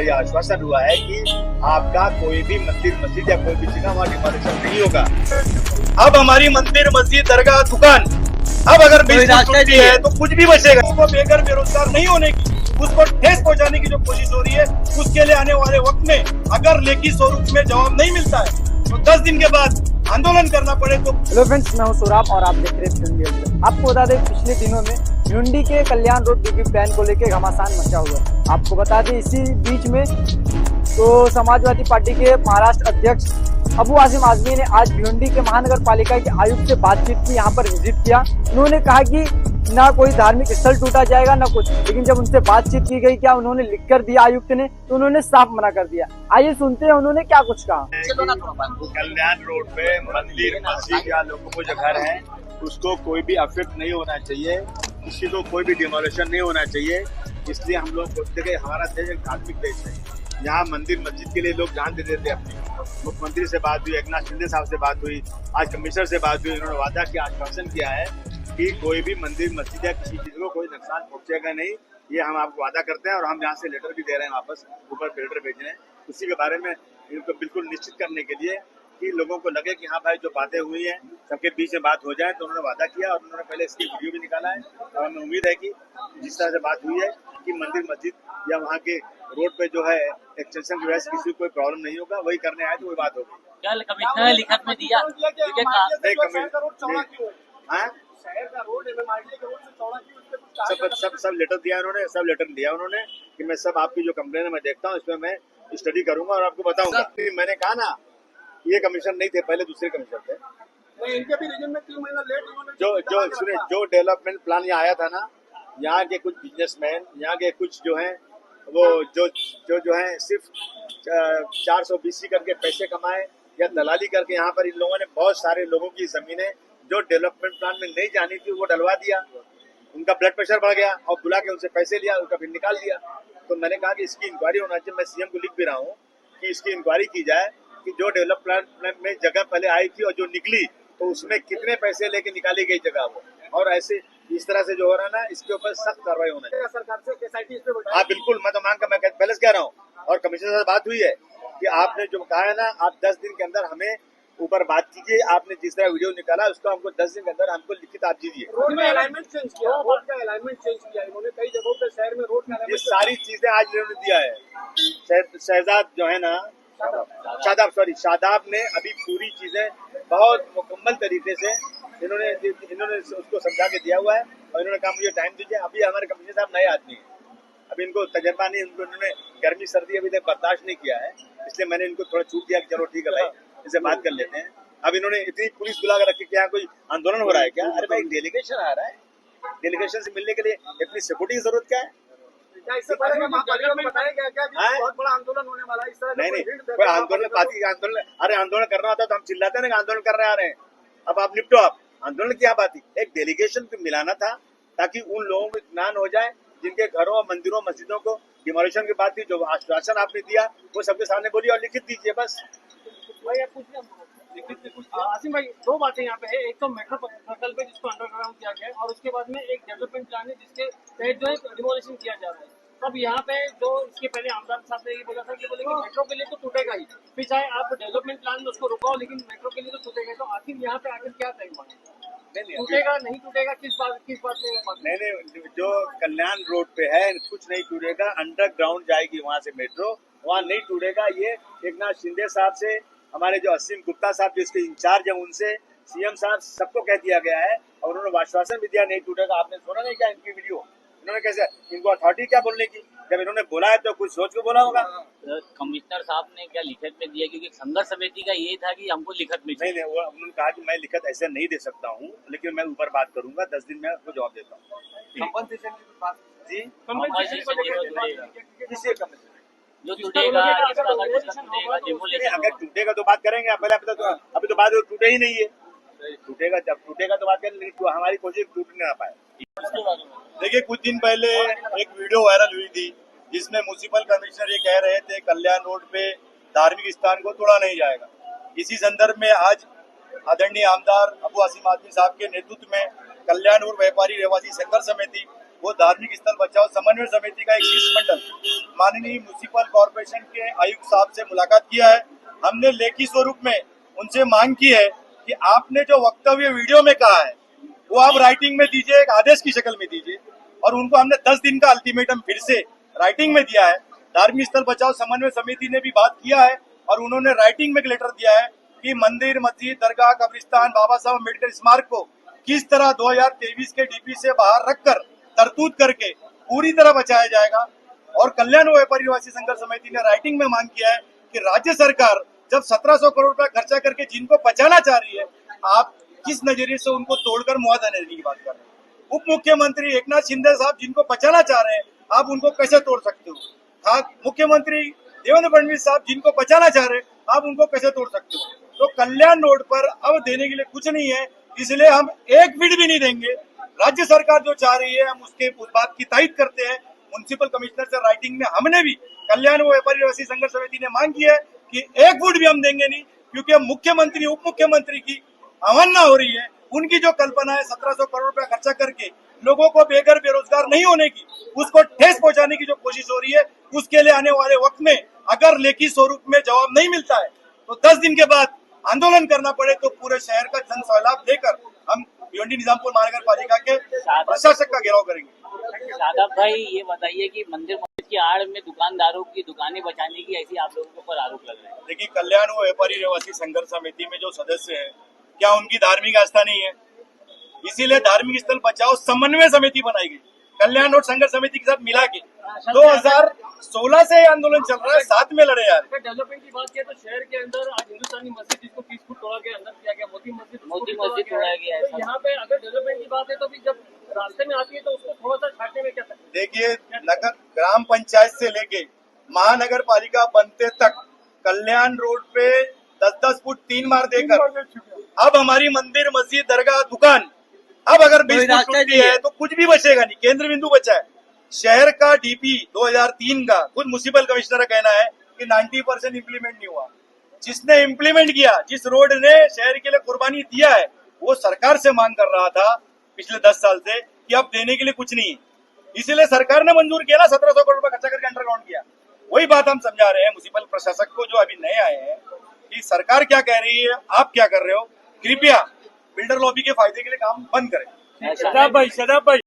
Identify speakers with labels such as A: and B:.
A: ये आश्वासन हुआ है कि आपका कोई भी मंदिर मस्जिद या कोई भी जगह वहाँ डिमोलिशन नहीं होगा। अब हमारी मंदिर मस्जिद दरगाह दुकान अब अगर टूटती है तो कुछ भी बचेगा। उसको बेघर बेरोजगार नहीं होने की, उसको ठेस पहुंचाने की जो कोशिश हो रही है, उसके लिए आने वाले वक्त में अगर लेखी स्वरूप में जवाब नहीं मिलता है तो 10 दिन के बाद आंदोलन करना पड़े तो।
B: हेलो फ्रेंड्स, मैं हूं सौरभ और आप देख रहे हैं। आपको बता दें, पिछले दिनों में भिवंडी के कल्याण रोड डीपी प्लान को लेकर घमासान मचा हुआ है। आपको बता दें, इसी बीच में तो समाजवादी पार्टी के महाराष्ट्र अध्यक्ष अबू आसिम आजमी ने आज भिवंडी के महानगर पालिका के आयुक्त से बातचीत की, यहाँ पर विजिट किया। उन्होंने कहा कि ना कोई धार्मिक स्थल टूटा जाएगा ना कुछ, लेकिन जब उनसे बातचीत की गई, क्या उन्होंने लिख कर दिया आयुक्त ने, तो उन्होंने साफ मना कर दिया। आइए सुनते हैं उन्होंने क्या कुछ कहा।
A: कल्याण रोड पे मंदिर मस्जिद या लोगों को जो घर है उसको कोई भी अफेक्ट नहीं होना चाहिए, किसी को कोई भी डिमोलिशन नहीं होना चाहिए। इसलिए हम लोग बोलते हैं हमारा देश एक धार्मिक देश है, यहाँ मंदिर मस्जिद के लिए लोग जान दे देते हैं। अपनी मुख्यमंत्री से बात हुई, एकनाथ शिंदे साहब से बात हुई, आज कमिश्नर से बात हुई, उन्होंने वादा किया, आश्वासन किया है कि कोई भी मंदिर मस्जिद या किसी चीज को कोई नुकसान पहुंचेगा नहीं। ये हम आपको वादा करते हैं और हम यहाँ से लेटर भी दे रहे हैं, वापस ऊपर लेटर भेज रहे हैं उसी के बारे में, इनको बिल्कुल निश्चित करने के लिए कि लोगों को लगे कि हाँ भाई जो बातें हुई हैं सबके बीच में बात हो जाए। तो उन्होंने वादा किया और उन्होंने पहले इसकी वीडियो भी निकाला है और हमें उम्मीद है कि जिस तरह से बात हुई है कि मंदिर मस्जिद या वहाँ के रोड पे जो है एक्सटेंशन की वजह से किसी को कोई प्रॉब्लम नहीं होगा, वही करने आए तो वही बात होगी।
C: क्या कमिश्नर ने लिखत में दिया?
A: सब लेटर दिया उन्होंने, सब लेटर दिया उन्होंने कि मैं सब आपकी जो कंप्लेन है मैं देखता हूँ, इसमें मैं स्टडी करूंगा और आपको बताऊंगा। मैंने कहा ना, ये कमिश्नर नहीं थे, पहले दूसरे कमिश्नर थे।
D: इनके भी रीजन में 3 महीना लेट
A: जो डेवलपमेंट प्लान यहाँ आया था ना, यहाँ के कुछ बिजनेसमैन, यहाँ के कुछ जो हैं वो जो है सिर्फ 420 करके पैसे कमाए या दलाली करके यहाँ पर इन लोगों ने बहुत सारे लोगों की जमीनें जो डेवलपमेंट प्लान में नहीं जानी थी वो डलवा दिया। उनका ब्लड प्रेशर बढ़ गया और बुला के उनसे पैसे लिया, उनका फिर निकाल दिया। तो मैंने कहा कि इसकी इंक्वायरी होना चाहिए। मैं सीएम को लिख भी रहा हूँ कि इसकी इंक्वायरी की जाए कि जो डेवलपमेंट प्लान में जगह पहले आई थी और जो निकली तो उसमें कितने पैसे लेके निकाली गई जगह वो, और ऐसे इस तरह से जो हो रहा है ना, इसके ऊपर सख्त कार्रवाई होना चाहिए
D: सरकार से। SIT इस पे
A: हाँ बिल्कुल, मैं तो मांग कर मैं पहले से कह रहा हूँ और कमिश्नर से बात हुई है कि आपने जो कहा है ना, आप 10 दिन के अंदर हमें ऊपर बात कीजिए। आपने जिस तरह वीडियो निकाला उसको हमको 10 दिन के अंदर हमको लिखित आप दीजिए।
D: रोड में अलाइनमेंट चेंज किया, रोड का अलाइनमेंट चेंज किया इन्होंने कई जगहों पे शहर में रोड का
A: ये सारी चीजें आज इन्होंने दिया है। शहजाद जो है ना, शादाब ने अभी पूरी चीजें बहुत मुकम्मल तरीके से इन्होंने उसको समझा के दिया हुआ है और इन्होंने कहा मुझे टाइम दीजिए। अभी हमारे कमिश्नर साहब नए आदमी हैं, अभी इनको तजर्बा नहीं, उन्होंने गर्मी सर्दी अभी तक बर्दाश्त नहीं किया है, इसलिए मैंने इनको थोड़ा छूट दिया कि चलो ठीक है भाई, इससे बात कर लेते हैं। अब इन्होंने इतनी पुलिस बुला कर रखी, क्या कोई आंदोलन हो रहा है क्या? अरे भाई डेलीगेशन आ रहा है, डेलीगेशन से मिलने के लिए इतनी सिक्योरिटी की जरूरत क्या है?
D: इससे पहले बताया गया क्या बहुत बड़ा आंदोलन होने वाला है इस तरह?
A: नहीं, कोई आंदोलन, पार्टी का आंदोलन, अरे आंदोलन करना होता तो हम चिल्लाते ना आंदोलन कर रहे आ रहे हैं। अब आप निपटो, आप आंदोलन की क्या बात थी? एक डेलीगेशन को मिलाना था ताकि उन लोगों को इत्मीनान हो जाए जिनके घरों, मंदिरों, मस्जिदों को डिमोलिशन की बात थी। जो आश्वासन आपने दिया वो सबके सामने बोलिए और लिखित दीजिए बस।
D: आसिम भाई, 2 बातें यहाँ पे है। एक तो मेट्रो प्रकल्प है जिसको अंडरग्राउंड किया गया है और उसके बाद में एक डेवलपमेंट प्लान है जिसके तहत जो है डिमोलिशन किया जा रहा है। अब यहाँ पे जो इसके पहले आमदार साहब ने ये बोला था कि बोले कि मेट्रो के लिए तो टूटेगा ही, फिर चाहे आप डेवलपमेंट प्लान में उसको रुकाओ लेकिन मेट्रो के लिए तो टूटेगा। तो आखिर यहाँ पे आखिर क्या तय हुआ? टूटेगा नहीं टूटेगा, किस बात में?
A: नहीं, जो कल्याण रोड पे है कुछ नहीं टूटेगा, अंडरग्राउंड जाएगी वहाँ से मेट्रो, वहाँ नहीं टूटेगा। ये एकनाथ शिंदे साहब से, हमारे जो असीम गुप्ता साहब जो इसके इंचार्ज है उनसे, सीएम साहब सबको कह दिया गया है और उन्होंने आश्वासन भी दिया नहीं टूटेगा। आपने सुना नहीं क्या इनकी वीडियो? इन्होंने कैसे, इनको अथॉरिटी क्या बोलने की? जब इन्होंने बोला है तो कुछ सोच के बोला होगा।
C: कमिश्नर साहब ने क्या लिखत में दिया? क्योंकि संघर्ष समिति का ये था कि हमको लिखत में
A: नहीं, उन्होंने कहा कि मैं लिखत ऐसे नहीं दे सकता हूँ, लेकिन मैं ऊपर बात करूंगा, 10 दिन में आपको जवाब देता हूँ।
C: जो टूटेगा
A: अगर टूटेगा तो बात करेंगे। अभी तो बात टूटे ही नहीं है, टूटेगा जब टूटेगा तो बात करेंगे, लेकिन हमारी कोशिश टूटने ना पाए। देखिए, कुछ दिन पहले एक वीडियो वायरल हुई थी जिसमें म्युनिसिपल कमिश्नर ये कह रहे थे कल्याण रोड पे धार्मिक स्थान को तोड़ा नहीं जाएगा। इसी संदर्भ में आज आदरणीय आमदार अबू आसिम आजमी साहब के नेतृत्व में कल्याण रोड व्यापारी रहवासी संघर्ष समिति वो धार्मिक स्थल बचाओ समन्वय समिति का एक शिष्टमंडल माननीय म्युनिसिपल कॉर्पोरेशन के आयुक्त साहब से मुलाकात किया है। हमने लेखी स्वरूप में उनसे मांग की है कि आपने जो वक्तव्य वीडियो में कहा है वो आप राइटिंग में दीजिए, एक आदेश की शक्ल में दीजिए। और उनको हमने 10 दिन का अल्टीमेटम फिर से राइटिंग में दिया है। धार्मिक स्थल बचाओ समन्वय समिति ने भी बात किया है और उन्होंने राइटिंग में एक लेटर दिया है कि मंदिर, मस्जिद, दरगाह, कब्रिस्तान, बाबा साहब अम्बेडकर स्मारक को किस तरह 2023 के डीपी से बाहर रखकर तरतूद करके पूरी तरह बचाया जाएगा। और कल्याण व व्यापारी निवासी संघर्ष समिति ने राइटिंग में मांग किया है कि राज्य सरकार जब 1700 करोड़ रुपया खर्चा करके जिनको बचाना चाह रही है, आप किस नजरिए से उनको तोड़कर मुआवजा देने की बात कर रहे हैं। उप मुख्यमंत्री एकनाथ शिंदे साहब जिनको बचाना चाह रहे हैं, आप उनको कैसे तोड़ सकते हो। मुख्यमंत्री देवेंद्र फडणवीस साहब जिनको बचाना चाह रहे हैं, आप उनको कैसे तोड़ सकते हो। तो कल्याण रोड पर अब देने के लिए कुछ नहीं है, इसलिए हम एक फीट भी नहीं देंगे। राज्य सरकार जो चाह रही है हम उस बात की तायद करते हैं। म्युनिसिपल कमिश्नर से राइटिंग में हमने भी कल्याण व व्यापारी निवासी संघर्ष समिति ने मांग की है कि एक फुट भी हम देंगे नहीं, क्योंकि मुख्यमंत्री उप मुख्यमंत्री की अवहेलना हो रही है। उनकी जो कल्पना है 1700 करोड़ रुपया खर्चा करके लोगों को बेघर बेरोजगार नहीं होने की, उसको ठेस पहुंचाने की जो कोशिश हो रही है, उसके लिए आने वाले वक्त में अगर लेखी स्वरूप में जवाब नहीं मिलता है तो 10 दिन के बाद आंदोलन करना पड़े तो पूरे शहर का जन सैलाब लेकर हम भिवंडी निजामपुर महानगर पालिका के प्रशासक का घेराव करेंगे।
C: सादब भाई, ये बताइए कि मंदिर मस्जिद की आड़ में दुकानदारों की दुकानें बचाने की ऐसी आप लोगों के ऊपर आरोप लग रहे हैं।
A: देखिए, कल्याण व व्यापारी निवासी संघर्ष समिति में जो सदस्य है, क्या उनकी धार्मिक आस्था नहीं है? इसीलिए धार्मिक स्थल बचाओ समन्वय समिति बनाई गई कल्याण रोड संघर्ष समिति के साथ मिला के। 2016 से ये आंदोलन चल रहा है, साथ में लड़े यार।
D: अगर डेवलपमेंट की बात करें तो शहर के अंदर आज हिंदुस्तानी मस्जिद जिसको 30 फुट तोड़ा गया, अंदर किया गया, मोती मस्जिद
C: तोड़ा गया है।
D: तो यहाँ पे अगर डेवलपमेंट की बात है तो भी जब रास्ते में आती है तो उसको थोड़ा सा छाटने में क्या तकलीफ?
A: देखिए, नगर ग्राम पंचायत से लेके महानगर पालिका बनते तक कल्याण रोड पे 10-10 फुट 3 मार देकर अब हमारी मंदिर, मस्जिद, दरगाह, दुकान अब अगर 20 फुट टूटती है तो कुछ भी बचेगा नहीं। केंद्र बिंदु बचा है। शहर का डीपी 2003 का खुद म्युनिसिपल कमिश्नर का कहना है कि 90% इम्प्लीमेंट नहीं हुआ। जिसने इम्प्लीमेंट किया, जिस रोड ने शहर के लिए कुर्बानी दिया है, वो सरकार से मांग कर रहा था पिछले 10 साल से कि अब देने के लिए कुछ नहीं है। इसीलिए सरकार ने मंजूर किया ना, 1700 करोड़ रुपया खर्चा करके अंडरग्राउंड किया। वही बात हम समझा रहे हैं म्युनिसिपल प्रशासक को जो अभी नए आए हैं कि सरकार क्या कह रही है, आप क्या कर रहे हो। कृपया बिल्डर लॉबी के फायदे के लिए काम बंद करें।
C: शादाब भाई